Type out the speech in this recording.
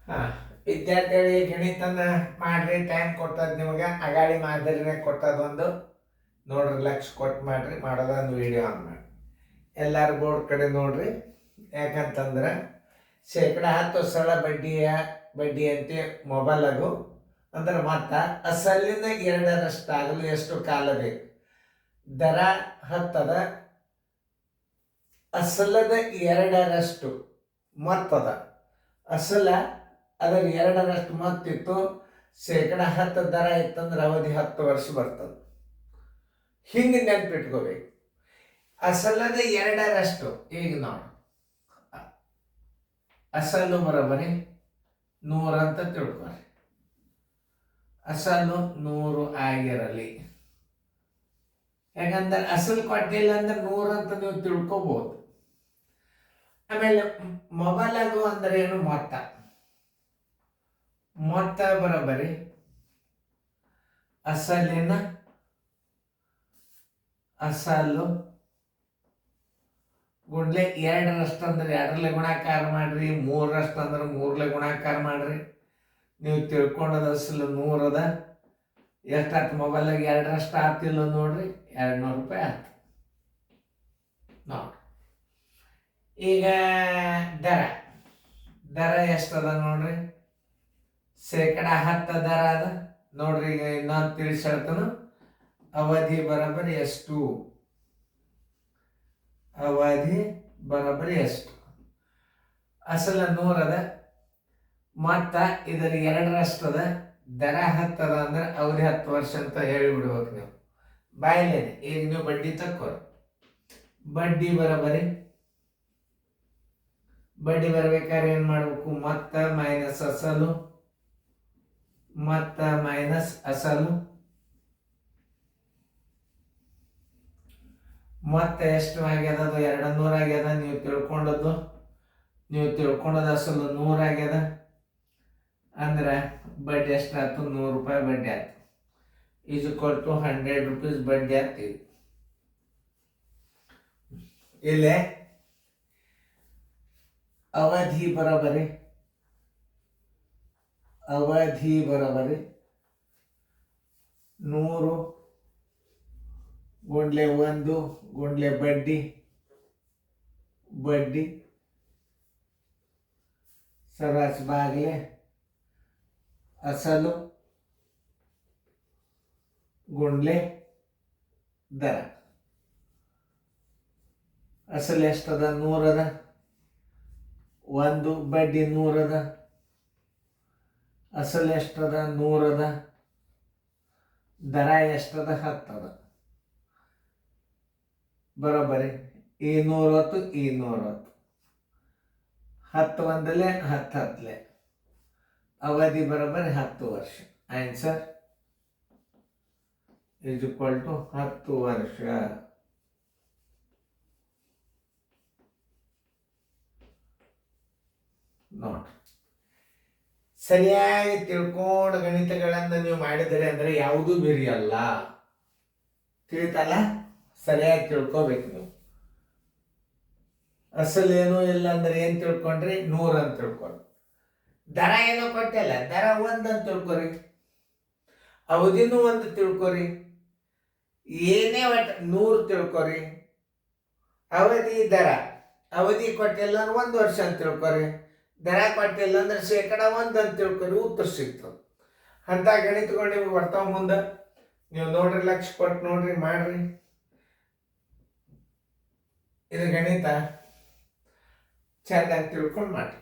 ಹಾಂ, ವಿದ್ಯಾರ್ಥಿಗಳಿಗೆ ಗಣಿತನ ಮಾಡ್ರಿ, ಟೈಮ್ ಕೊಟ್ಟದ್ದು ನಿಮಗೆ ಅಗಾಡಿ ಮಾದರಿನೇ ಕೊಟ್ಟದೊಂದು ನೋಡ್ರಿ, ಲಕ್ಷ ಕೊಟ್ಟು ಮಾಡ್ರಿ, ಮಾಡೋದೊಂದು ವಿಡಿಯೋ ಆನ್ ಮಾಡಿ ಎಲ್ಲರೂ ಬೋರ್ಡ್ ಕಡೆ ನೋಡ್ರಿ. ಯಾಕಂತಂದ್ರೆ 10% ಸರಳ ಬಡ್ಡಿ ಅಂತೆ ಮೊಬೈಲಾಗು ಅಂದ್ರೆ ಮತ್ತೆ ಅಸಲಿನ 2% ಆಗಲು ಎಷ್ಟು ಕಾಲ ಬೇಕು? ದರ 10 ಅಸಲದ 2% ಮೊತ್ತದ ಅಸಲ ಅದರ 2% ಮೊತ್ತಿತ್ತು. 10% ದರ ಇತ್ತಂದ್ರೆ ಅವಧಿ 10 ವರ್ಷ ಬರ್ತದೆ. ಹಿಂಗೆ ನೆನ್ಪಿಟ್ಕೋಬೇಕು. ಅಸಲದ 2% ಈಗ ನೋಡು, ಅಸಲು ಬರೋಬರಿ 100 ಅಂತ ತಿಳ್ಕೊರಿ. ಅಸಲು 100 ಆಗಿರಲಿ. ಯಾಕಂದ್ರೆ ಅಸಲು ಕೊಟ್ಟಿಲ್ಲ ಅಂದ್ರೆ 100 ಅಂತ ನೀವು ತಿಳ್ಕೊಬಹುದು. ಆಮೇಲೆ ಮೊಬೈಲಾಗು ಅಂದ್ರೆ ಏನು? ಮೊತ್ತ ಬರೋಬರಿ ಅಸಲಿನ ಅಸಲು ಗುಂಡ್ಲೆ 2% ಅಂದ್ರೆ 2ರಲ್ಲಿ ಗುಣಾಕಾರ ಮಾಡ್ರಿ, 3% ಅಂದ್ರೆ 3ರಲ್ಲಿ ಗುಣಾಕಾರ ಮಾಡ್ರಿ. ನೀವು ತಿಳ್ಕೊಂಡದ ಅಸಲು 100 ಅದ. ಎಷ್ಟಾಯ್ತು? ಮೊಬೈಲಾಗ 2% ಆಗ್ತಿಲ್ಲ ನೋಡ್ರಿ, 200 ರೂಪಾಯಿ ಆಯ್ತು ನೋಡ್ರಿ. ಈಗ ದರ ಎಷ್ಟದ ನೋಡ್ರಿ? 10% ದರ ಅದ ನೋಡ್ರಿ. ಈಗ ಇನ್ನೊಂದು ತಿಳಿಸ್ತಾನು. ಅವಧಿ ಬರೋಬ್ಬರಿ ಎಷ್ಟು? ಅವಧಿ ಬರೋಬ್ಬರಿ ಎಷ್ಟು? ಅಸಲ 100 ಅದ, ಮತ್ತ ಇದರ 2% ಅದ, ದರ 10 ಅದ ಅಂದ್ರೆ ಅವಧಿ 10 ವರ್ಷ ಅಂತ ಹೇಳಿಬಿಡ್ಬೇಕು ನೀವು ಬಾಯಿಲೇನೆ. ಈಗ ನೀವು ಬಡ್ಡಿ ತಕ್ಕೋರಿ. ಬಡ್ಡಿ ಬರ್ಬೇಕಾದ್ರೆ ಏನ್ ಮಾಡ್ಬೇಕು? ಮೊತ್ತ ಮೈನಸ್ ಅಸಲು, ಮೊತ್ತ ಮೈನಸ್ ಅಸಲು. ಮೊತ್ತ ಎಷ್ಟು ಆಗ್ಯದ? ಅದು 200 ಆಗ್ಯದ. ನೀವು ತಿಳ್ಕೊಂಡದ ಅಸಲು 100 ಆಗ್ಯದ ಅಂದ್ರೆ ಬಡ್ಡಿ ಎಷ್ಟಾಯ್ತು? 100 ರೂಪಾಯಿ ಬಡ್ಡಿ ಆಯ್ತು. ಈಸ್ ಈಕ್ವಲ್ ಟು 100 ರೂಪೀಸ್ ಬಡ್ಡಿ ಆಗ್ತೀವಿ. ಇಲ್ಲೇ ಅವಧಿ ಬರೋಬರಿ 100 ಗುಂಡ್ಲೆ 1 ಗುಂಡ್ಲೆ ಬಡ್ಡಿ ಸರಾಸ ಬಾಗಿಲೆ ಅಸಲು ಗುಂಡ್ಲೆ ದರ. ಅಸಲು ಎಷ್ಟದ? 100 ಅದ. 1 ಬಡ್ಡಿ 100 ಅದ. ಅಸಲು ಎಷ್ಟದ? 100 ಅದ. ದರ ಎಷ್ಟದ? 10 ಅದ. ಬರೋಬರಿ ಈ 100 ಈ 100 10 ಒಂದಲೆ 10 ಹತ್ತಲೆ. ಅವಧಿ ಬರೋಬರಿ 10 ವರ್ಷ. ಆನ್ಸರ್ ಈಸ್ ಈಕ್ವಲ್ ಟು 10 ವರ್ಷ. ನೋಡ್ರಿ, ಸರಿಯಾಗಿ ತಿಳ್ಕೊಂಡು ಗಣಿತಗಳನ್ನು ನೀವು ಮಾಡಿದರೆ ಅಂದ್ರೆ ಯಾವುದೂ ಬೇರೆಯಲ್ಲ. ತಿಳಿತಲ್ಲ? ಸರಿಯಾಗಿ ತಿಳ್ಕೊಬೇಕು ನೀವು. ಅಸಲು ಏನೂ ಇಲ್ಲ ಅಂದ್ರೆ ಏನ್ ತಿಳ್ಕೊಂಡ್ರಿ? 100 ಅಂತ ತಿಳ್ಕೊಂಡ್ರಿ. ದರ ಏನೋ ಕೊಟ್ಟಿಲ್ಲ, ದರ 1 ಅಂತ ತಿಳ್ಕೊರಿ. ಅವಧಿನೂ 1 ತಿಳ್ಕೊರಿ. ಏನೇ ಒಟ್ಟು 100 ತಿಳ್ಕೊರಿ. ಅವಧಿ ಕೊಟ್ಟಿಲ್ಲ ಅಂದ್ರೆ 1 ವರ್ಷ ಅಂತ ತಿಳ್ಕೊರಿ. ದರ ಕೊಟ್ಟಿಲ್ಲ ಅಂದ್ರೆ 1% ಅಂತ ತಿಳ್ಕೊರಿ. ಉತ್ತರ ಸಿಗ್ತದೆ. ಅಂತ ಗಣಿತಗಳು ನಿಮ್ಗೆ ಬರ್ತಾವ ಮುಂದೆ. ನೀವು ನೋಡ್ರಿ, ಲಕ್ಷ ಕೊಟ್ಟು ನೋಡ್ರಿ, ಮಾಡ್ರಿ. ಇದು ಗಣಿತ ಚೆಂದಾಗಿ ತಿಳ್ಕೊಂಡು ಮಾಡ್ರಿ.